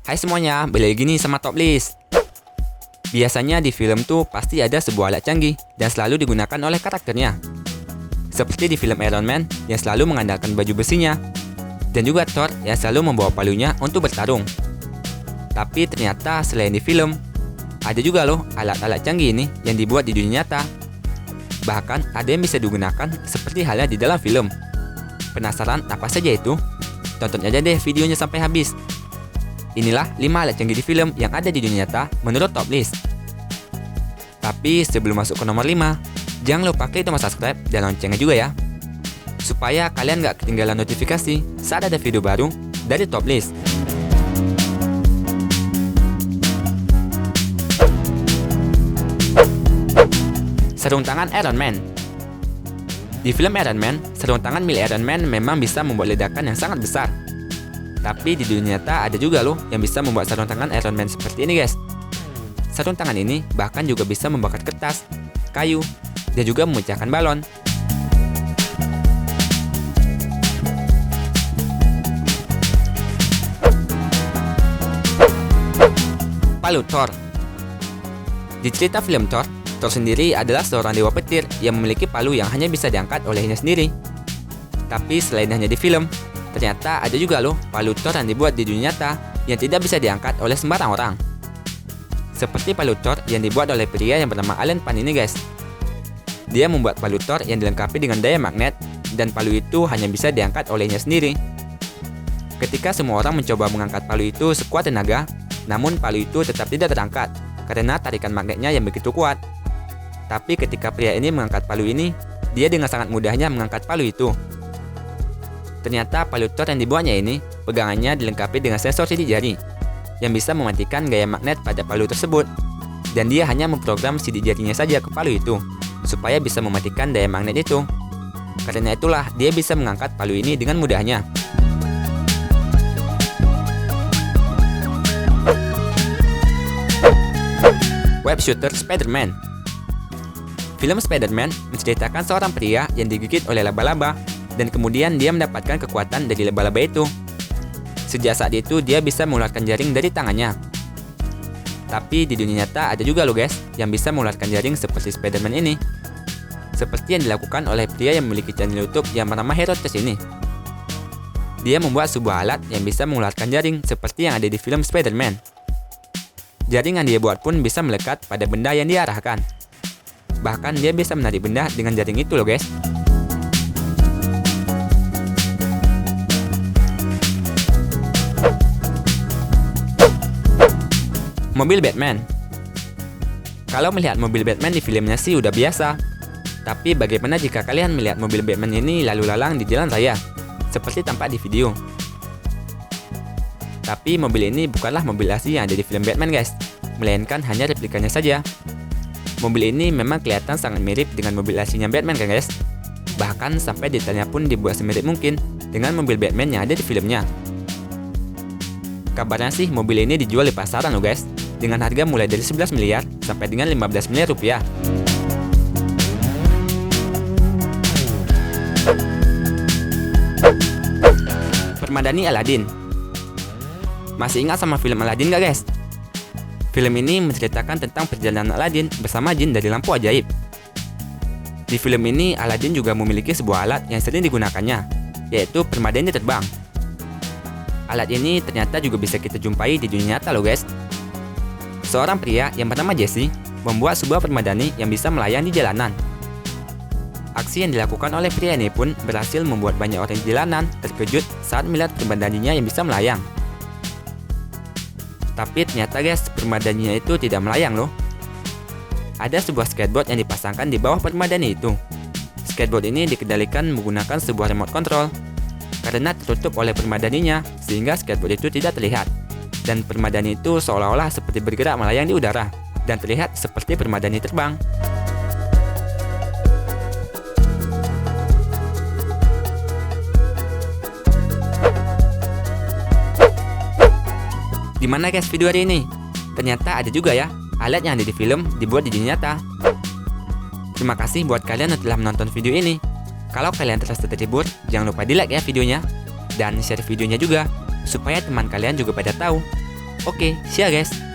Hai semuanya, balik lagi nih sama Top List. Biasanya di film tuh pasti ada sebuah alat canggih dan selalu digunakan oleh karakternya. Seperti di film Iron Man yang selalu mengandalkan baju besinya, dan juga Thor yang selalu membawa palunya untuk bertarung. Tapi ternyata selain di film, ada juga loh alat-alat canggih ini yang dibuat di dunia nyata. Bahkan ada yang bisa digunakan seperti halnya di dalam film. Penasaran apa saja itu? Tonton aja deh videonya sampai habis. Inilah 5 alat canggih di film yang ada di dunia nyata menurut Top List. Tapi sebelum masuk ke nomor 5, jangan lupa klik tombol subscribe dan loncengnya juga ya, supaya kalian gak ketinggalan notifikasi saat ada video baru dari Top List. Sarung tangan Iron Man. Di film Iron Man, sarung tangan milik Iron Man memang bisa membuat ledakan yang sangat besar. Tapi di dunia nyata ada juga loh yang bisa membuat sarung tangan Iron Man seperti ini guys. Sarung tangan ini bahkan juga bisa membakar kertas, kayu, dan juga memecahkan balon. Palu Thor. Di cerita film Thor sendiri adalah seorang dewa petir yang memiliki palu yang hanya bisa diangkat olehnya sendiri. Tapi selain hanya di film, ternyata ada juga loh palu Thor yang dibuat di dunia nyata yang tidak bisa diangkat oleh sembarang orang. Seperti palu Thor yang dibuat oleh pria yang bernama Alan Pan ini guys. Dia membuat palu Thor yang dilengkapi dengan daya magnet, dan palu itu hanya bisa diangkat olehnya sendiri. Ketika semua orang mencoba mengangkat palu itu sekuat tenaga, namun palu itu tetap tidak terangkat karena tarikan magnetnya yang begitu kuat. Tapi ketika pria ini mengangkat palu ini, dia dengan sangat mudahnya mengangkat palu itu. Ternyata palu Thor yang dibuatnya ini, pegangannya dilengkapi dengan sensor sidik jari yang bisa mematikan gaya magnet pada palu tersebut. Dan dia hanya memprogram sidik jarinya saja ke palu itu, supaya bisa mematikan daya magnet itu. Karena itulah dia bisa mengangkat palu ini dengan mudahnya. Web shooter Spider-Man. Film Spider-Man menceritakan seorang pria yang digigit oleh laba-laba, dan kemudian dia mendapatkan kekuatan dari laba-laba itu. Sejak saat itu dia bisa mengeluarkan jaring dari tangannya. Tapi di dunia nyata ada juga loh guys yang bisa mengeluarkan jaring seperti Spider-Man ini. Seperti yang dilakukan oleh pria yang memiliki channel YouTube yang bernama Herodes ini. Dia membuat sebuah alat yang bisa mengeluarkan jaring seperti yang ada di film Spider-Man. Jaring yang dia buat pun bisa melekat pada benda yang dia arahkan. Bahkan dia bisa menarik benda dengan jaring itu loh guys. Mobil Batman. Kalau melihat mobil Batman di filmnya sih udah biasa. Tapi bagaimana jika kalian melihat mobil Batman ini lalu lalang di jalan raya, seperti tampak di video? Tapi mobil ini bukanlah mobil asli yang ada di film Batman guys, melainkan hanya replikanya saja. Mobil ini memang kelihatan sangat mirip dengan mobil aslinya Batman kan guys. Bahkan sampai detailnya pun dibuat semirip mungkin dengan mobil Batman yang ada di filmnya. Kabarnya sih mobil ini dijual di pasaran loh guys, dengan harga mulai dari 11 miliar sampai dengan 15 miliar rupiah. Permadani Aladdin. Masih ingat sama film Aladdin gak guys? Film ini menceritakan tentang perjalanan Aladdin bersama jin dari lampu ajaib. Di film ini Aladdin juga memiliki sebuah alat yang sering digunakannya, yaitu permadani terbang. Alat ini ternyata juga bisa kita jumpai di dunia nyata loh guys. Seorang pria yang bernama Jesse membuat sebuah permadani yang bisa melayang di jalanan. Aksi yang dilakukan oleh pria ini pun berhasil membuat banyak orang di jalanan terkejut saat melihat permadaninya yang bisa melayang. Tapi ternyata guys, permadaninya itu tidak melayang loh. Ada sebuah skateboard yang dipasangkan di bawah permadani itu. Skateboard ini dikendalikan menggunakan sebuah remote control. Karena tertutup oleh permadaninya, sehingga skateboard itu tidak terlihat. Dan permadani itu seolah-olah seperti bergerak melayang di udara, dan terlihat seperti permadani terbang. Gimana guys video hari ini? Ternyata ada juga ya alat yang ada di film dibuat di dunia nyata. Terima kasih buat kalian yang telah menonton video ini. Kalau kalian terasa terhibur, jangan lupa di like ya videonya, dan share videonya juga supaya teman kalian juga pada tahu. Oke, see ya guys.